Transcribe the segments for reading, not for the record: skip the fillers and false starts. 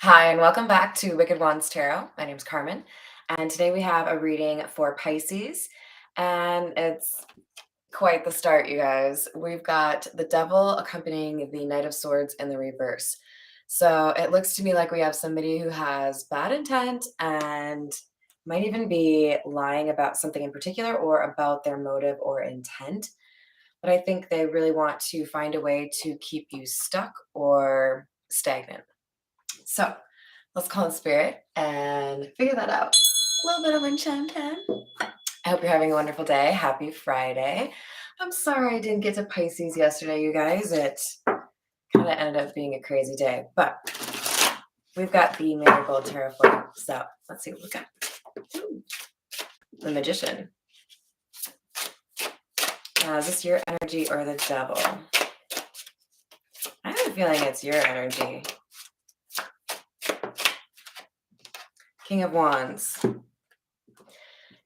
Hi, and welcome back to Wicked Wands Tarot. My name's Carmen, and today we have a reading for Pisces, and it's quite the start, you guys. We've got the Devil accompanying the Knight of Swords in the reverse. So it looks to me like we have somebody who has bad intent and might even be lying about something in particular or about their motive or intent. But I think they really want to find a way to keep you stuck or stagnant. So let's call in spirit and figure that out. A little bit of wind chime time. I hope you're having a wonderful day. Happy Friday. I'm sorry I didn't get to Pisces yesterday, you guys. It kind of ended up being a crazy day, but we've got the Marigold Tarot for you. So let's see what we got. Ooh, the Magician. Is this your energy or the Devil? I have a feeling it's your energy. King of Wands.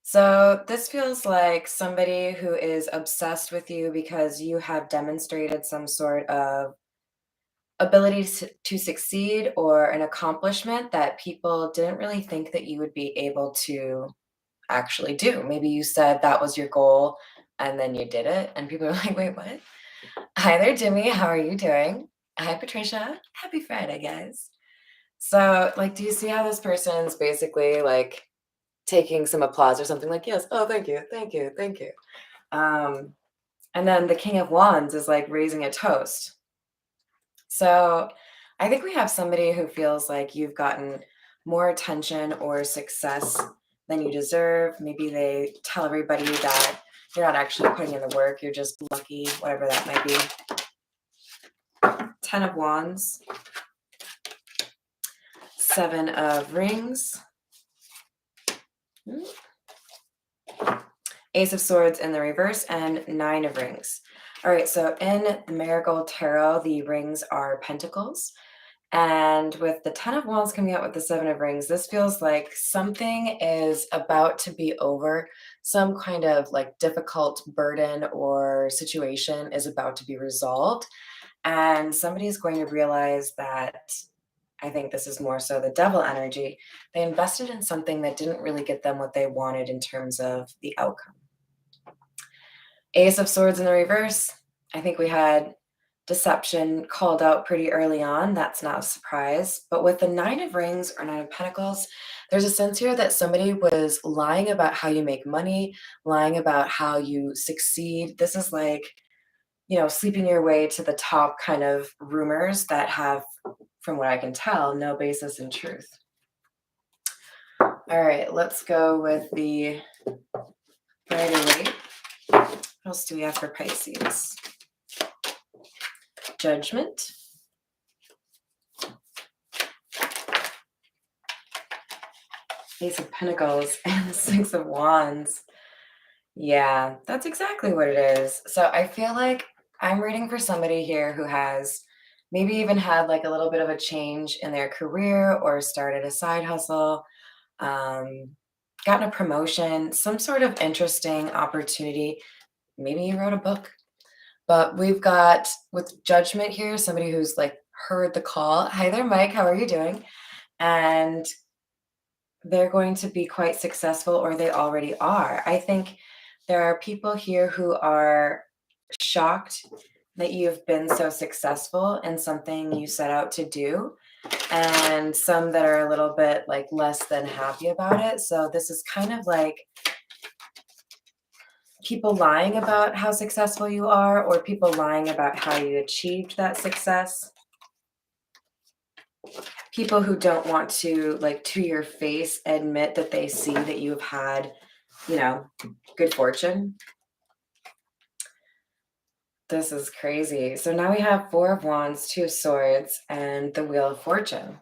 So this feels like somebody who is obsessed with you because you have demonstrated some sort of ability to succeed or an accomplishment that people didn't really think that you would be able to actually do. Maybe you said that was your goal and then you did it and people are like, wait, what? Hi there, Jimmy. How are you doing? Hi, Patricia. Happy Friday, guys. So, like, do you see how this person's basically like taking some applause or something like, yes, oh, thank you, thank you, thank you. And then the King of Wands is like raising a toast. So I think we have somebody who feels like you've gotten more attention or success than you deserve. Maybe they tell everybody that you're not actually putting in the work, you're just lucky, whatever that might be. 10 of Wands, 7 of Rings, Ace of Swords in the reverse, and 9 of Rings. All right, so in the Marigold Tarot, the rings are pentacles. And with the 10 of Wands coming out with the 7 of Rings, this feels like something is about to be over. Some kind of like difficult burden or situation is about to be resolved. And somebody is going to realize that, I think this is more so the Devil energy, they invested in something that didn't really get them what they wanted in terms of the outcome. Ace of Swords in the reverse. I think we had deception called out pretty early on. That's not a surprise. But with the 9 of Rings or 9 of Pentacles, there's a sense here that somebody was lying about how you make money, lying about how you succeed. This is like, sleeping your way to the top kind of rumors that have, from what I can tell, no basis in truth. All right, let's go with the Rider-Waite. What else do we have for Pisces? Judgment. Ace of Pentacles and the 6 of Wands. Yeah, that's exactly what it is. So I feel like I'm reading for somebody here who has maybe even had like a little bit of a change in their career or started a side hustle, gotten a promotion, some sort of interesting opportunity. Maybe you wrote a book. But we've got, with Judgment here, somebody who's like heard the call. Hi there, Mike. How are you doing? And they're going to be quite successful, or they already are. I think there are people here who are shocked that you've been so successful in something you set out to do, and some that are a little bit like less than happy about it. So this is kind of like people lying about how successful you are, or people lying about how you achieved that success. People who don't want to, like, to your face admit that they see that you've had, good fortune. This is crazy. So now we have 4 of Wands, 2 of Swords, and the Wheel of Fortune.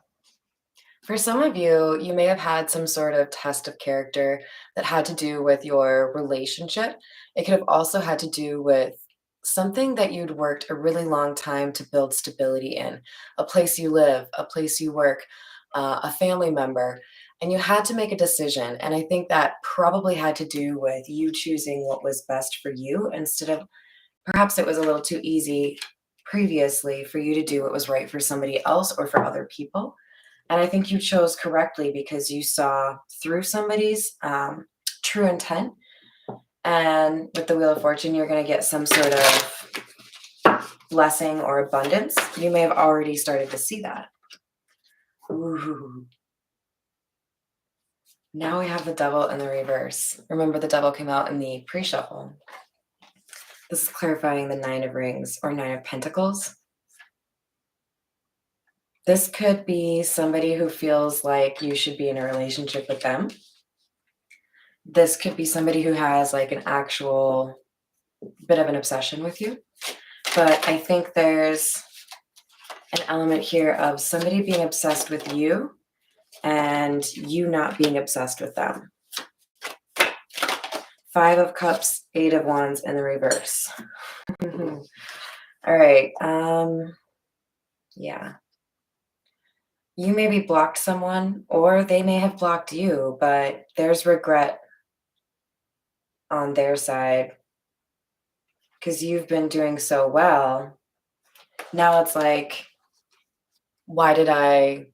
For some of you, you may have had some sort of test of character that had to do with your relationship. It could have also had to do with something that you'd worked a really long time to build stability in, a place you live, a place you work, a family member, and you had to make a decision. And I think that probably had to do with you choosing what was best for you instead of, perhaps it was a little too easy previously for you to do what was right for somebody else or for other people. And I think you chose correctly because you saw through somebody's true intent. And with the Wheel of Fortune, you're going to get some sort of blessing or abundance. You may have already started to see that. Ooh. Now we have the Devil in the reverse. Remember, the Devil came out in the pre-shuffle. This is clarifying the Nine of Rings or Nine of Pentacles. This could be somebody who feels like you should be in a relationship with them. This could be somebody who has like an actual bit of an obsession with you. But I think there's an element here of somebody being obsessed with you and you not being obsessed with them. Five of Cups, Eight of Wands in the reverse. All right. Yeah. You maybe blocked someone or they may have blocked you, but there's regret on their side because you've been doing so well. Now it's like, why did I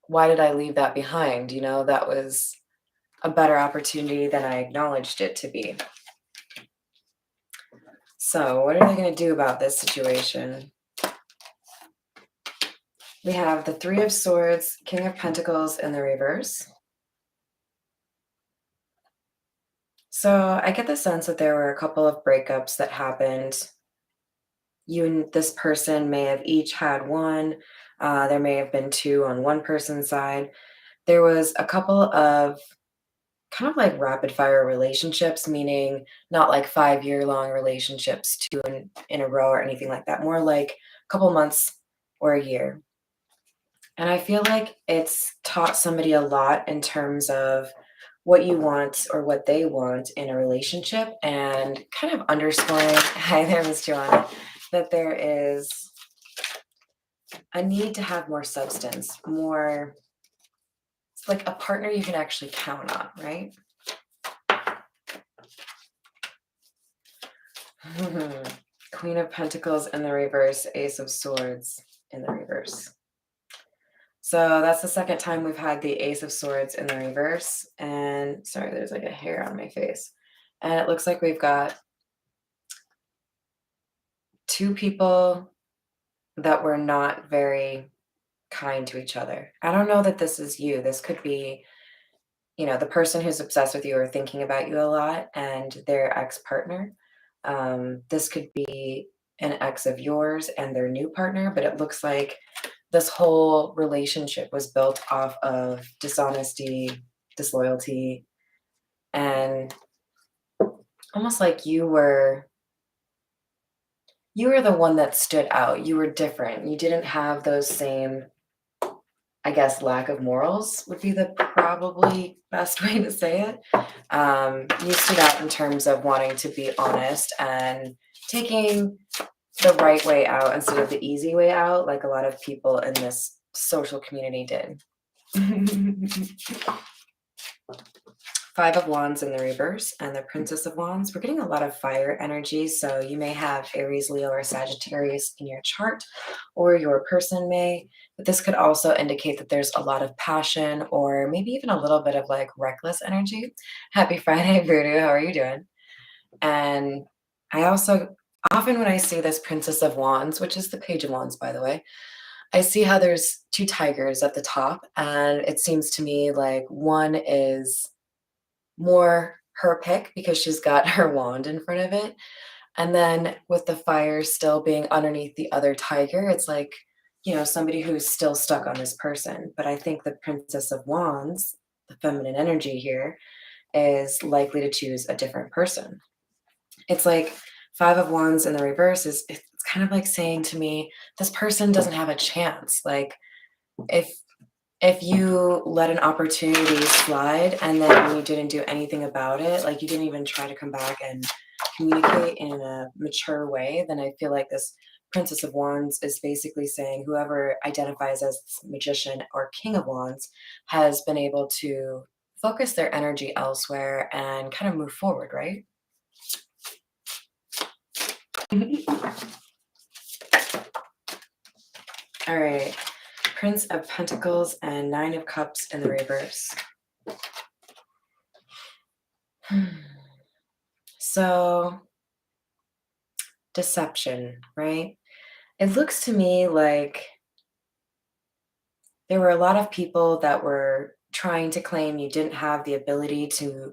leave that behind? You know, that was a better opportunity than I acknowledged it to be. So what are they going to do about this situation? We have the Three of Swords, King of Pentacles in the reverse. So I get the sense that there were a couple of breakups that happened. You and this person may have each had one. There may have been two on one person's side. There was a couple of kind of like rapid fire relationships, meaning not like 5-year long relationships, two in a row or anything like that, more like a couple months or a year. And I feel like it's taught somebody a lot in terms of what you want or what they want in a relationship and kind of underscoring, hi there, Miss Joanna, that there is a need to have more substance, more, it's like a partner you can actually count on, right? Queen of Pentacles in the reverse, Ace of Swords in the reverse. So that's the second time we've had the Ace of Swords in the reverse. And sorry, there's like a hair on my face. And it looks like we've got two people that were not very kind to each other. I don't know that this is you. This could be, you know, the person who's obsessed with you or thinking about you a lot and their ex-partner. This could be an ex of yours and their new partner, but it looks like this whole relationship was built off of dishonesty, disloyalty, and almost like you were the one that stood out. You were different. You didn't have those same, I guess, lack of morals would be the probably best way to say it. You stood out in terms of wanting to be honest and taking the right way out instead of the easy way out, like a lot of people in this social community did. Five of Wands in the reverse and the Princess of Wands. We're getting a lot of fire energy, so you may have Aries, Leo, or Sagittarius in your chart, or your person may, but this could also indicate that there's a lot of passion or maybe even a little bit of like reckless energy. Happy Friday, Voodoo. How are you doing? And I also, often when I see this Princess of Wands, which is the Page of Wands, by the way, I see how there's two tigers at the top, and it seems to me like one is more her pick because she's got her wand in front of it. And then with the fire still being underneath the other tiger, it's like, you know, somebody who's still stuck on this person. But I think the Princess of Wands, the feminine energy here, is likely to choose a different person. It's like Five of Wands in the reverse is, it's kind of like saying to me, this person doesn't have a chance. Like if you let an opportunity slide and then you didn't do anything about it, like you didn't even try to come back and communicate in a mature way, then I feel like this Princess of Wands is basically saying whoever identifies as Magician or King of Wands has been able to focus their energy elsewhere and kind of move forward, right? All right. Prince of Pentacles and Nine of Cups in the reverse. So, deception, right? It looks to me like there were a lot of people that were trying to claim you didn't have the ability to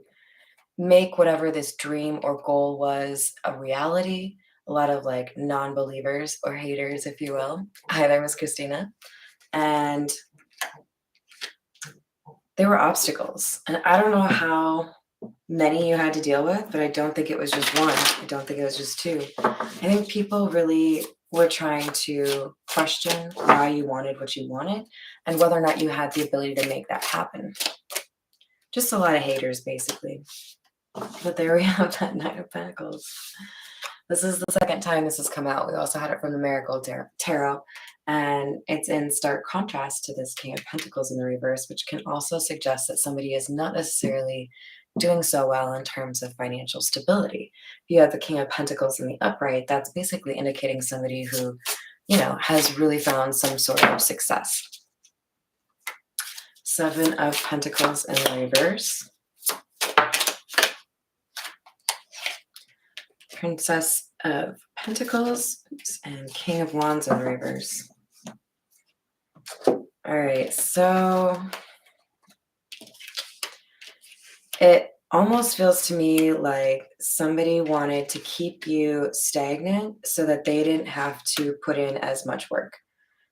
make whatever this dream or goal was a reality. A lot of like non-believers or haters, if you will. Hi there, Miss Christina. And there were obstacles. And I don't know how many you had to deal with, but I don't think it was just one. I don't think it was just two. I think people really were trying to question why you wanted what you wanted and whether or not you had the ability to make that happen. Just a lot of haters, basically. But there we have that Nine of Pentacles. This is the second time this has come out. We also had it from the Miracle Tarot, and it's in stark contrast to this King of Pentacles in the reverse, which can also suggest that somebody is not necessarily doing so well in terms of financial stability. If you have the King of Pentacles in the upright, that's basically indicating somebody who, has really found some sort of success. Seven of Pentacles in the reverse. Princess of Pentacles and King of Wands in the reverse. All right, so it almost feels to me like somebody wanted to keep you stagnant so that they didn't have to put in as much work.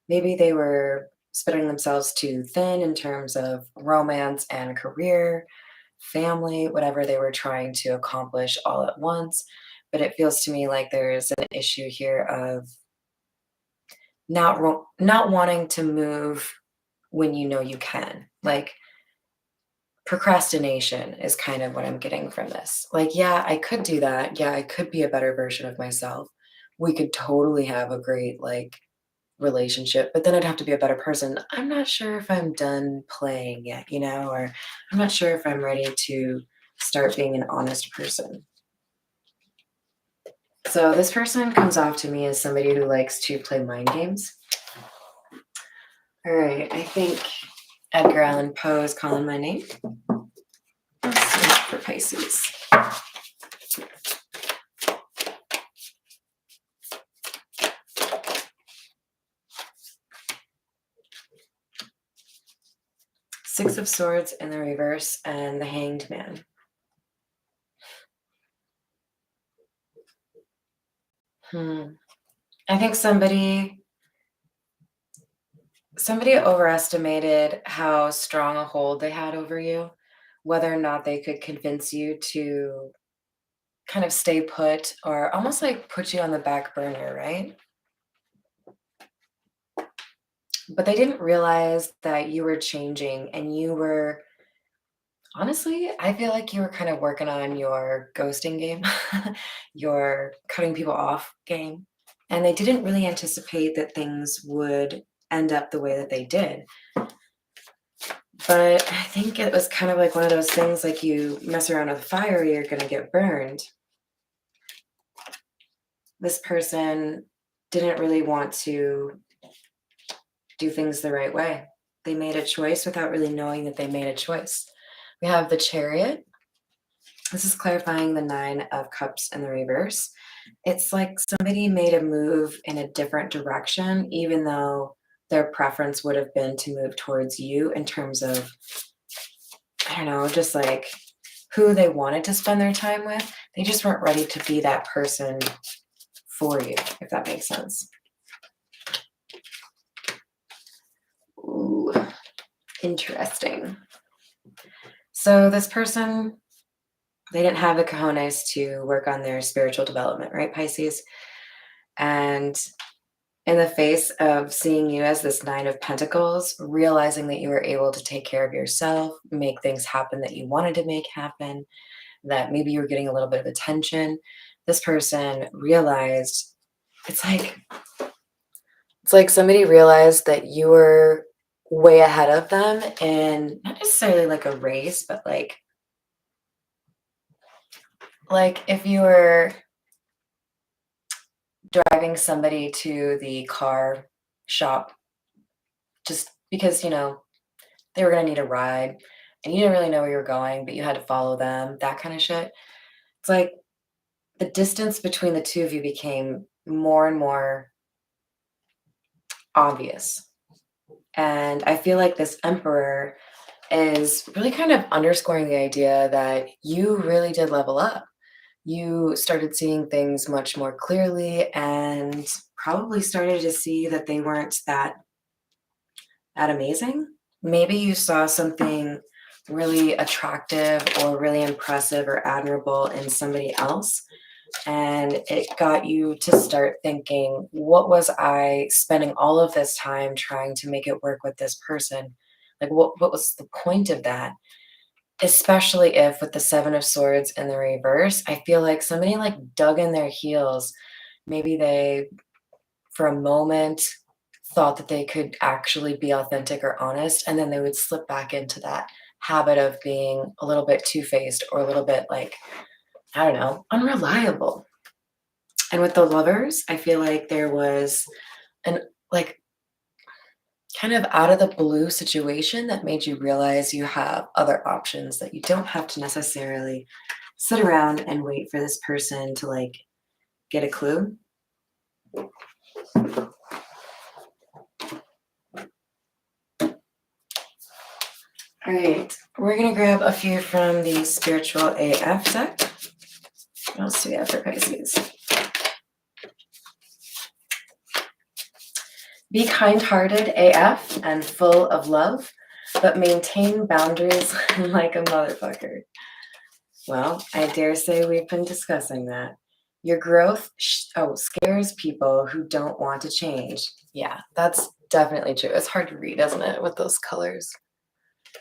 Maybe they were spreading themselves too thin in terms of romance and career, family, whatever they were trying to accomplish all at once. But it feels to me like there's an issue here of not wanting to move when you know you can. Like procrastination is kind of what I'm getting from this. Like, yeah, I could do that. Yeah, I could be a better version of myself. We could totally have a great relationship, but then I'd have to be a better person. I'm not sure if I'm done playing yet, or I'm not sure if I'm ready to start being an honest person. So this person comes off to me as somebody who likes to play mind games. All right, I think Edgar Allan Poe is calling my name. Let's see for Pisces. Six of Swords in the reverse and the Hanged Man. I think somebody overestimated how strong a hold they had over you, whether or not they could convince you to kind of stay put or almost like put you on the back burner, right? But they didn't realize that you were changing and you were, honestly, I feel like you were kind of working on your ghosting game, your cutting people off game. And they didn't really anticipate that things would end up the way that they did. But I think it was kind of like one of those things, like you mess around with fire, you're going to get burned. This person didn't really want to do things the right way. They made a choice without really knowing that they made a choice. We have the Chariot. This is clarifying the Nine of Cups in the reverse. It's like somebody made a move in a different direction, even though their preference would have been to move towards you in terms of, I don't know, just like who they wanted to spend their time with. They just weren't ready to be that person for you, if that makes sense. Ooh, interesting. So this person, they didn't have the cojones to work on their spiritual development, right, Pisces? And in the face of seeing you as this Nine of Pentacles, realizing that you were able to take care of yourself, make things happen that you wanted to make happen, that maybe you were getting a little bit of attention, this person realized it's like somebody realized that you were way ahead of them in not necessarily like a race, but like if you were driving somebody to the car shop just because, they were going to need a ride and you didn't really know where you were going, but you had to follow them, that kind of shit. It's like the distance between the two of you became more and more obvious. And I feel like this Emperor is really kind of underscoring the idea that you really did level up. You started seeing things much more clearly and probably started to see that they weren't that amazing. Maybe you saw something really attractive or really impressive or admirable in somebody else, and it got you to start thinking, what was I spending all of this time trying to make it work with this person? Like, what was the point of that? Especially if with the Seven of Swords in the reverse, I feel like somebody like dug in their heels. Maybe they, for a moment, thought that they could actually be authentic or honest, and then they would slip back into that habit of being a little bit two-faced or a little bit like, I don't know, unreliable. And with the Lovers, I feel like there was an like kind of out of the blue situation that made you realize you have other options, that you don't have to necessarily sit around and wait for this person to like get a clue. All right, we're gonna grab a few from the Spiritual AF deck. What else do we have for Pisces? Be kind-hearted AF and full of love, but maintain boundaries like a motherfucker. Well, I dare say we've been discussing that. Your growth scares people who don't want to change. Yeah, that's definitely true. It's hard to read, isn't it, with those colors?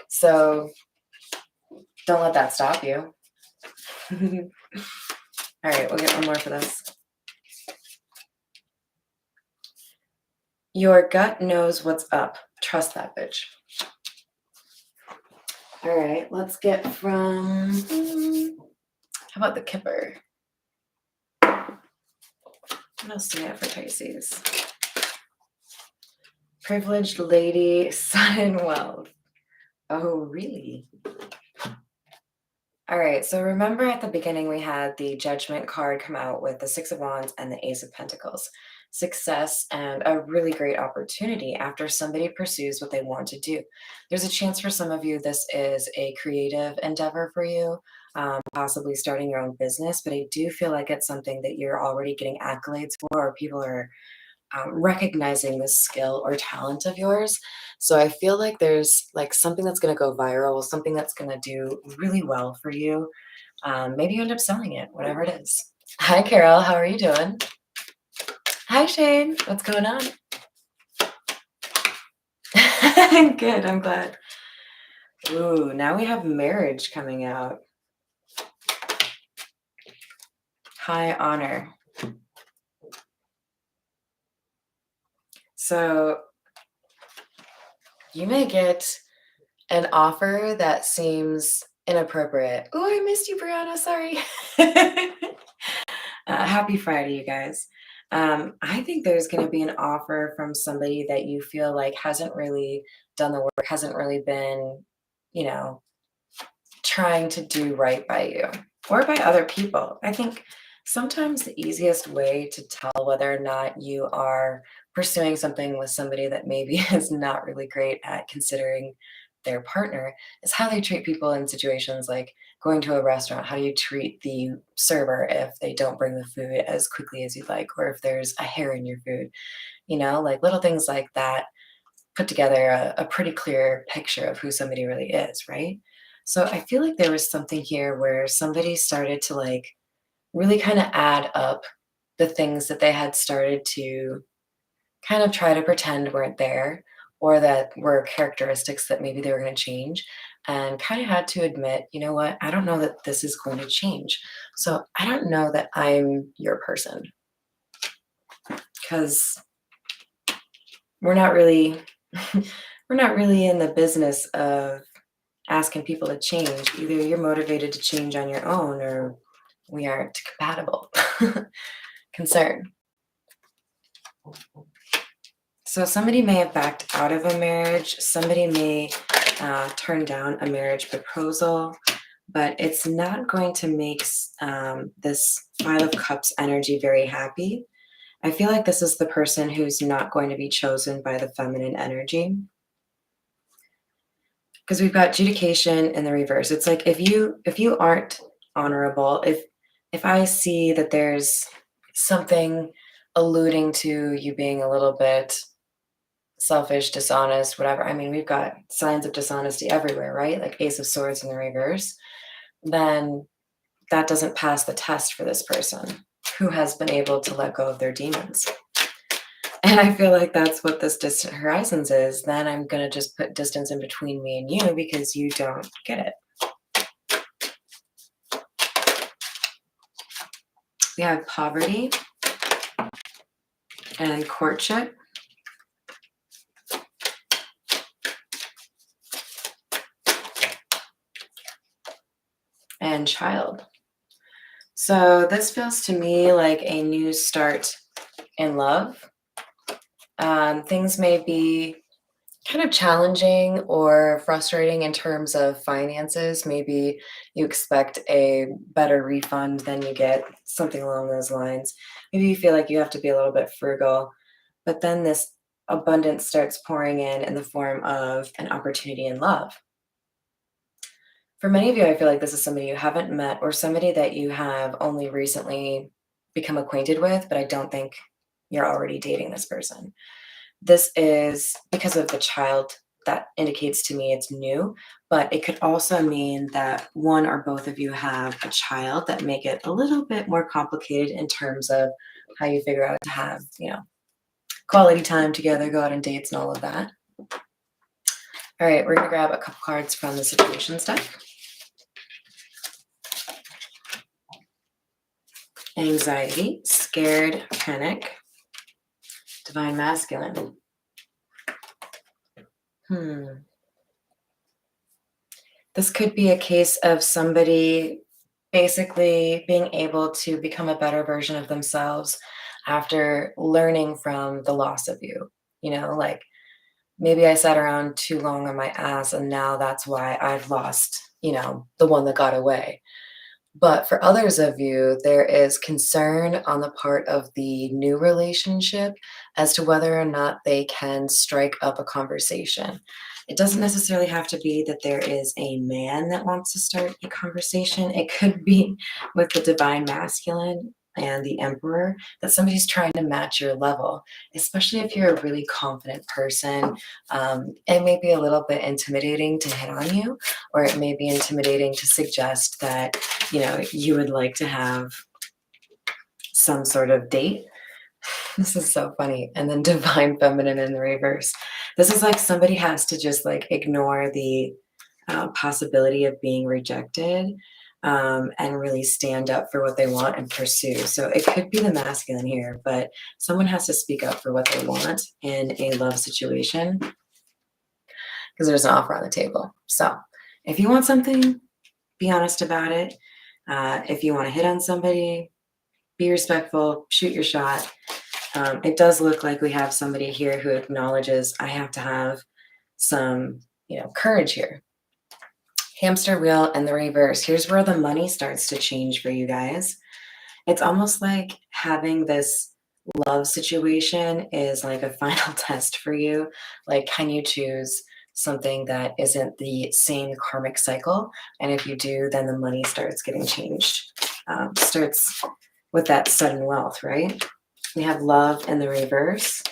So don't let that stop you. All right, we'll get one more for this. Your gut knows what's up. Trust that bitch. All right, let's get from, how about the Kipper? What else do we have for Pisces? Privileged lady, sun and wealth. Oh, really? All right, so remember at the beginning we had the Judgment card come out with the Six of Wands and the Ace of Pentacles. Success and a really great opportunity after somebody pursues what they want to do. There's a chance for some of you this is a creative endeavor for you, possibly starting your own business, but I do feel like it's something that you're already getting accolades for, or people are recognizing this skill or talent of yours. So I feel like there's like something that's going to go viral, something that's going to do really well for you. Maybe you end up selling it, whatever it is. Hi, Carol. How are you doing? Hi, Shane. What's going on? Good. I'm glad. Ooh, now we have marriage coming out. High honor. So you may get an offer that seems inappropriate. Oh, I missed you, Brianna. Sorry. Happy Friday, you guys. I think there's going to be an offer from somebody that you feel like hasn't really done the work, hasn't really been, trying to do right by you or by other people. I think sometimes the easiest way to tell whether or not you are pursuing something with somebody that maybe is not really great at considering their partner is how they treat people in situations like going to a restaurant. How do you treat the server if they don't bring the food as quickly as you'd like, or if there's a hair in your food? Like little things like that put together a pretty clear picture of who somebody really is, right? So I feel like there was something here where somebody started to like really kind of add up the things that they had started to kind of try to pretend weren't there, or that were characteristics that maybe they were going to change, and kind of had to admit, you know what, I don't know that this is going to change. So I don't know that I'm your person, because we're not really we're not really in the business of asking people to change. Either you're motivated to change on your own, or we aren't compatible. Concern. So somebody may have backed out of a marriage. Somebody may turn down a marriage proposal, but it's not going to make this Five of Cups energy very happy. I feel like this is the person who's not going to be chosen by the feminine energy, because we've got judication in the reverse. It's like if you aren't honorable, if I see that there's something alluding to you being a little bit selfish, dishonest, whatever. I mean, we've got signs of dishonesty everywhere, right? Like Ace of Swords in the reverse. Then that doesn't pass the test for this person who has been able to let go of their demons. And I feel like that's what this distant horizons is. Then I'm going to just put distance in between me and you because you don't get it. We have poverty and courtship. And child. So this feels to me like a new start in love. Things may be kind of challenging or frustrating in terms of finances. Maybe you expect a better refund than you get, something along those lines. Maybe you feel like you have to be a little bit frugal, but then this abundance starts pouring in the form of an opportunity in love. For many of you, I feel like this is somebody you haven't met or somebody that you have only recently become acquainted with, but I don't think you're already dating this person. This is because of the child. That indicates to me it's new, but it could also mean that one or both of you have a child that make it a little bit more complicated in terms of how you figure out to have, quality time together, go out on dates and all of that. All right, we're going to grab a couple cards from the situations deck. Anxiety, scared, panic, divine masculine. This could be a case of somebody basically being able to become a better version of themselves after learning from the loss of you. Like maybe I sat around too long on my ass and now that's why I've lost, the one that got away. But for others of you, there is concern on the part of the new relationship as to whether or not they can strike up a conversation. It doesn't necessarily have to be that there is a man that wants to start a conversation. It could be with the divine masculine and the emperor that somebody's trying to match your level, especially if you're a really confident person. It may be a little bit intimidating to hit on you, or it may be intimidating to suggest that you would like to have some sort of date. This is so funny. And then divine feminine in the reverse. This is like somebody has to just like ignore the possibility of being rejected and really stand up for what they want and pursue. So it could be the masculine here, but someone has to speak up for what they want in a love situation because there's an offer on the table. So if you want something, be honest about it. If you want to hit on somebody, be respectful, shoot your shot. It does look like we have somebody here who acknowledges I have to have some, courage here. Hamster wheel and the reverse. Here's where the money starts to change for you guys. It's almost like having this love situation is like a final test for you. Like, can you choose something that isn't the same karmic cycle? And if you do, then the money starts getting changed. Starts with that sudden wealth, right? We have love in the reverse.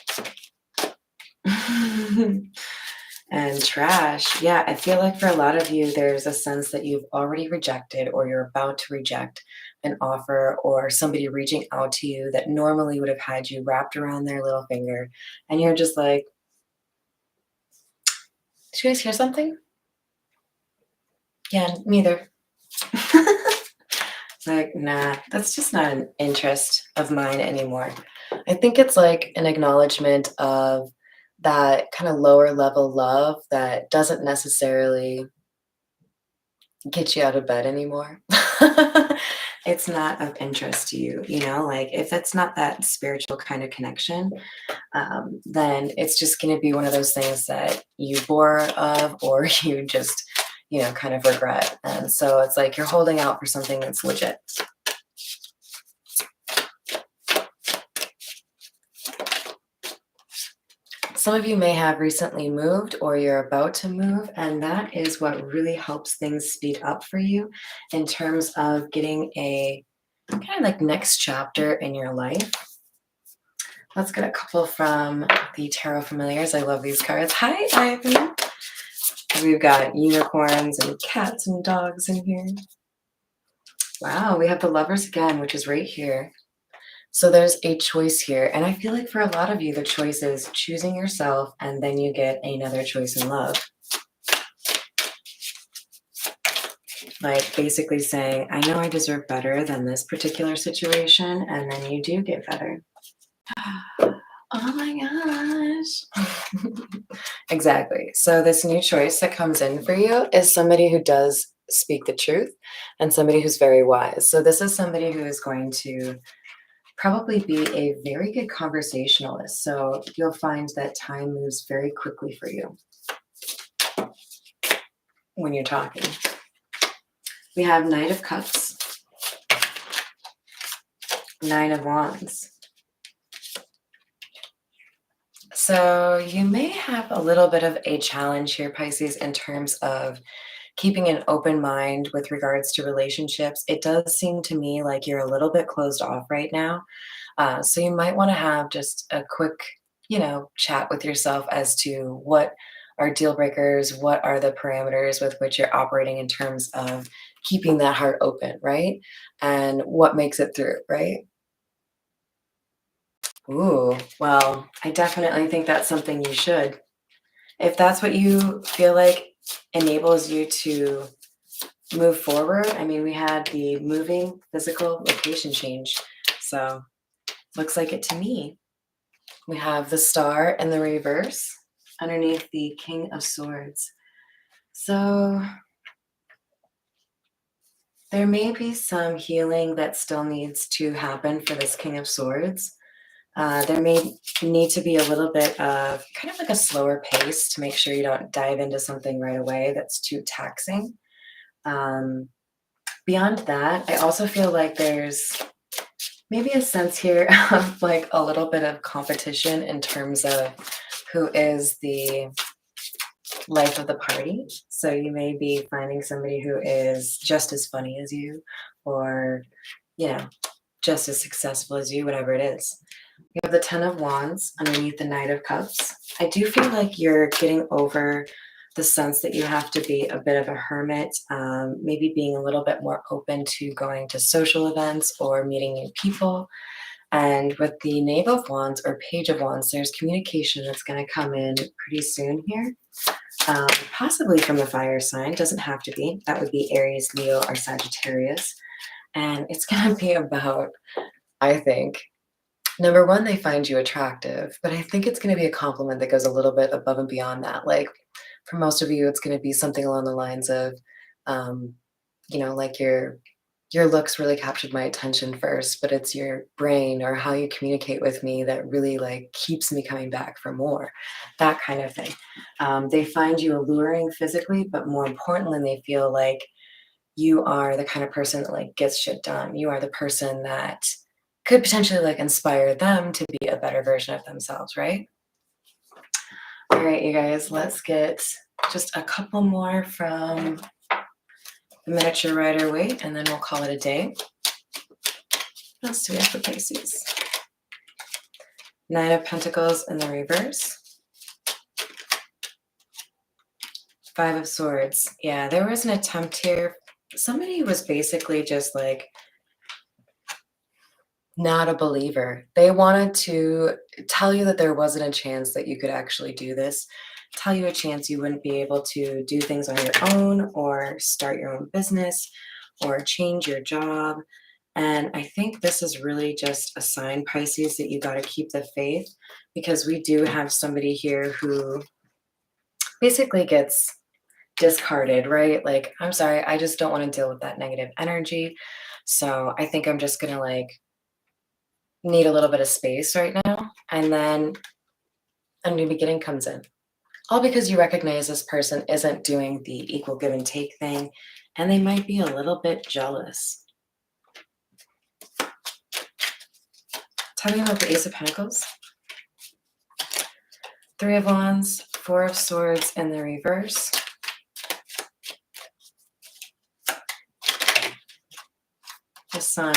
And trash. Yeah, I feel like for a lot of you, there's a sense that you've already rejected or you're about to reject an offer or somebody reaching out to you that normally would have had you wrapped around their little finger. And you're just like, did you guys hear something? Yeah, neither. It's like, nah, that's just not an interest of mine anymore. I think it's like an acknowledgement of that kind of lower level love that doesn't necessarily get you out of bed anymore. It's not of interest to you, you know, like if it's not that spiritual kind of connection, then it's just going to be one of those things that you bore of or you just, you know, kind of regret. And so it's like you're holding out for something that's legit. Some of you may have recently moved or you're about to move, and that is what really helps things speed up for you in terms of getting a kind of like next chapter in your life. Let's get a couple from the Tarot Familiars. I love these cards. Hi, Ivan. We've got unicorns and cats and dogs in here. Wow, we have the Lovers again, which is right here. So there's a choice here. And I feel like for a lot of you, the choice is choosing yourself and then you get another choice in love. Like basically saying, I know I deserve better than this particular situation. And then you do get better. Oh my gosh. Exactly. So this new choice that comes in for you is somebody who does speak the truth and somebody who's very wise. So this is somebody who is going to probably be a very good conversationalist. So you'll find that time moves very quickly for you when you're talking. We have Knight of Cups, Nine of Wands. So you may have a little bit of a challenge here, Pisces, in terms of keeping an open mind with regards to relationships. It does seem to me like you're a little bit closed off right now. So you might want to have just a quick, you know, chat with yourself as to what are deal breakers, what are the parameters with which you're operating in terms of keeping that heart open, right? And what makes it through, right? Ooh, well, I definitely think that's something you should. If that's what you feel like enables you to move forward, I mean, we had the moving physical location change. So looks like it to me. We have the Star in the reverse underneath the King of Swords. So there may be some healing that still needs to happen for this King of Swords. There may need to be a little bit of kind of like a slower pace to make sure you don't dive into something right away that's too taxing. Beyond that, I also feel like there's maybe a sense here of like a little bit of competition in terms of who is the life of the party. So you may be finding somebody who is just as funny as you or, you know, just as successful as you, whatever it is. You have the Ten of Wands underneath the Knight of Cups. I do feel like you're getting over the sense that you have to be a bit of a hermit, maybe being a little bit more open to going to social events or meeting new people. And with the Knave of Wands or Page of Wands, there's communication that's going to come in pretty soon here. Possibly from a fire sign, doesn't have to be. That would be Aries, Leo, or Sagittarius. And it's going to be about, I think, number one, they find you attractive, but I think it's going to be a compliment that goes a little bit above and beyond that. Like for most of you, it's going to be something along the lines of, you know, like your looks really captured my attention first, but it's your brain or how you communicate with me that really like keeps me coming back for more, that kind of thing. They find you alluring physically, but more importantly, they feel like you are the kind of person that like gets shit done. You are the person that could potentially like inspire them to be a better version of themselves, right? All right, you guys, let's get just a couple more from the Miniature Rider Waite, and then we'll call it a day. What else do we have for Pisces? Nine of Pentacles in the reverse. Five of Swords. Yeah, there was an attempt here. Somebody was basically just like not a believer. They wanted to tell you that there wasn't a chance that you could actually do this, tell you a chance you wouldn't be able to do things on your own or start your own business or change your job. And I think this is really just a sign, Pisces, that you got to keep the faith, because we do have somebody here who basically gets discarded, right? Like, I'm sorry, I just don't want to deal with that negative energy. So I think I'm just gonna like need a little bit of space right now. And then a new beginning comes in. All because you recognize this person isn't doing the equal give and take thing, and they might be a little bit jealous. Tell me about the Ace of Pentacles, Three of Wands, Four of Swords in the reverse, the Sun.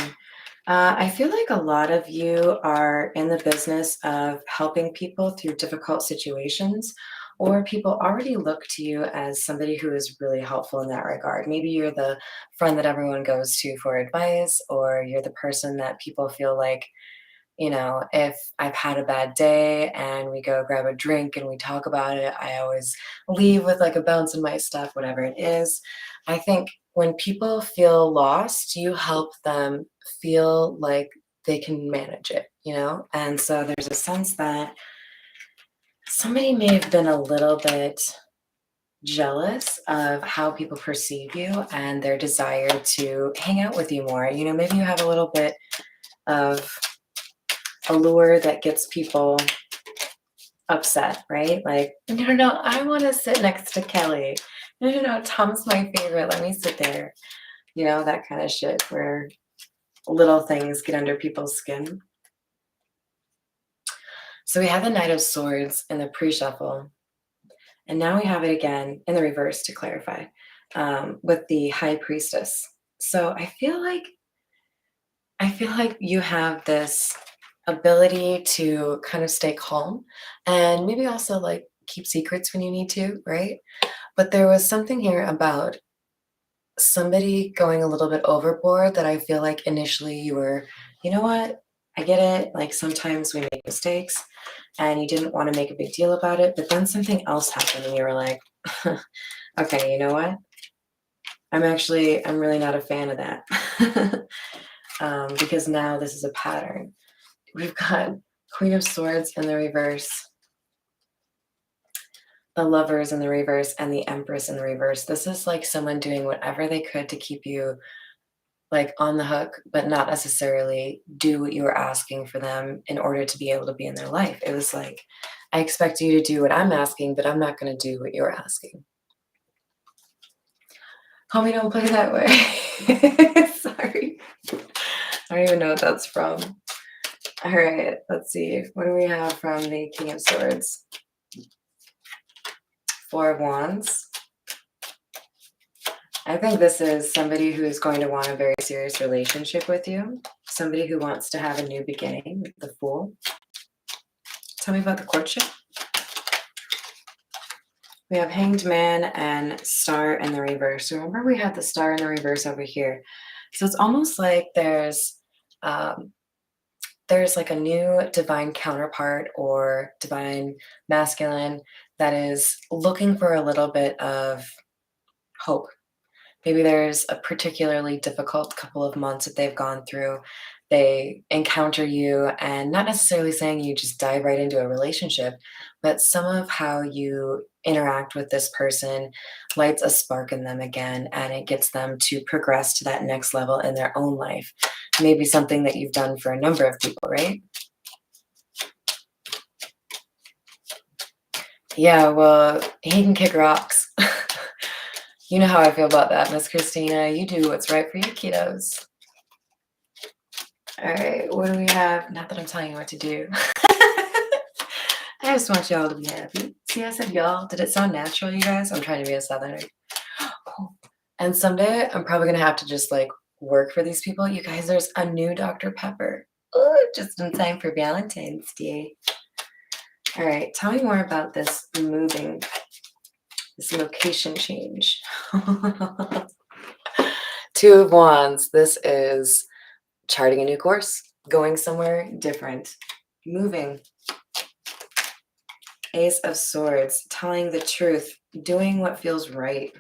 I feel like a lot of you are in the business of helping people through difficult situations, or people already look to you as somebody who is really helpful in that regard. Maybe you're the friend that everyone goes to for advice, or you're the person that people feel like, you know, if I've had a bad day and we go grab a drink and we talk about it, I always leave with like a bounce in my step, whatever it is. I think when people feel lost, you help them feel like they can manage it, you know? And so there's a sense that somebody may have been a little bit jealous of how people perceive you and their desire to hang out with you more. You know, maybe you have a little bit of allure that gets people upset, right? Like, no, I want to sit next to Kelly. No, Tom's my favorite. Let me sit there. You know, that kind of shit where little things get under people's skin. So we have the Knight of Swords in the pre-shuffle, and now we have it again in the reverse to clarify, with the High Priestess. So I feel like you have this ability to kind of stay calm and maybe also like keep secrets when you need to, right? But there was something here about somebody going a little bit overboard that I feel like initially you were, you know what? I get it. Like sometimes we make mistakes and you didn't want to make a big deal about it, but then something else happened and you were like, okay, you know what? I'm really not a fan of that. Because now this is a pattern. We've got Queen of Swords in the reverse, the Lovers in the reverse, and the Empress in the reverse. This is like someone doing whatever they could to keep you like on the hook, but not necessarily do what you were asking for them in order to be able to be in their life. It was like, I expect you to do what I'm asking, but I'm not going to do what you're asking. Homie, don't play that way. Sorry. I don't even know what that's from. All right, let's see. What do we have from the King of Swords? Four of Wands. I think this is somebody who is going to want a very serious relationship with you. Somebody who wants to have a new beginning, the Fool. Tell me about the courtship. We have Hanged Man and Star in the reverse. Remember we had the Star in the reverse over here. So it's almost like there's like a new divine counterpart or divine masculine that is looking for a little bit of hope. Maybe there's a particularly difficult couple of months that they've gone through. They encounter you, and not necessarily saying you just dive right into a relationship, but some of how you interact with this person lights a spark in them again, and it gets them to progress to that next level in their own life. Maybe something that you've done for a number of people, right? Yeah, well, he can kick rocks. You know how I feel about that, Miss Christina. You do what's right for your kiddos. All right, what do we have? Not that I'm telling you what to do. I just want y'all to be happy. See, I said y'all. Did it sound natural, you guys? I'm trying to be a southerner. Oh. And someday I'm probably going to have to just like work for these people. You guys, there's a new Dr. Pepper. Oh, just in time for Valentine's Day. All right, tell me more about this location change. Two of Wands. This is charting a new course, going somewhere different, moving. Ace of Swords, telling the truth, doing what feels right,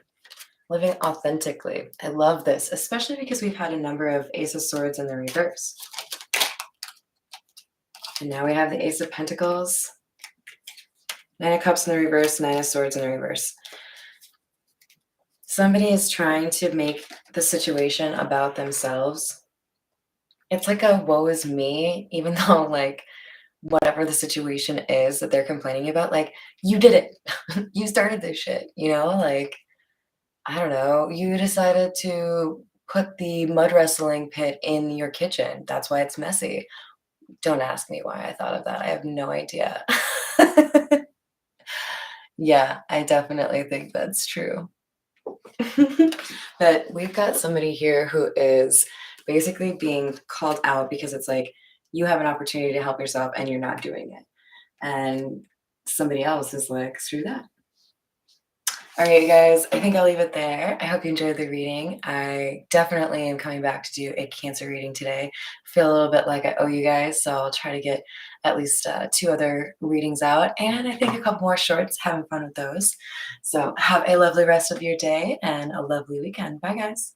living authentically. I love this, especially because we've had a number of Ace of Swords in the reverse. And now we have the Ace of Pentacles, Nine of Cups in the reverse, Nine of Swords in the reverse. somebody is trying to make the situation about themselves. It's like a woe is me, even though, like, whatever the situation is that they're complaining about, like, you did it. You started this shit, you know? Like, I don't know, you decided to put the mud wrestling pit in your kitchen. That's why it's messy. Don't ask me why I thought of that. I have no idea. Yeah, I definitely think that's true. But we've got somebody here who is basically being called out because it's like you have an opportunity to help yourself and you're not doing it. And somebody else is like, screw that. All right, you guys, I think I'll leave it there. I hope you enjoyed the reading. I definitely am coming back to do a Cancer reading today. Feel a little bit like I owe you guys, so I'll try to get at least two other readings out, and I think a couple more shorts, having fun with those. So have a lovely rest of your day and a lovely weekend. Bye, guys.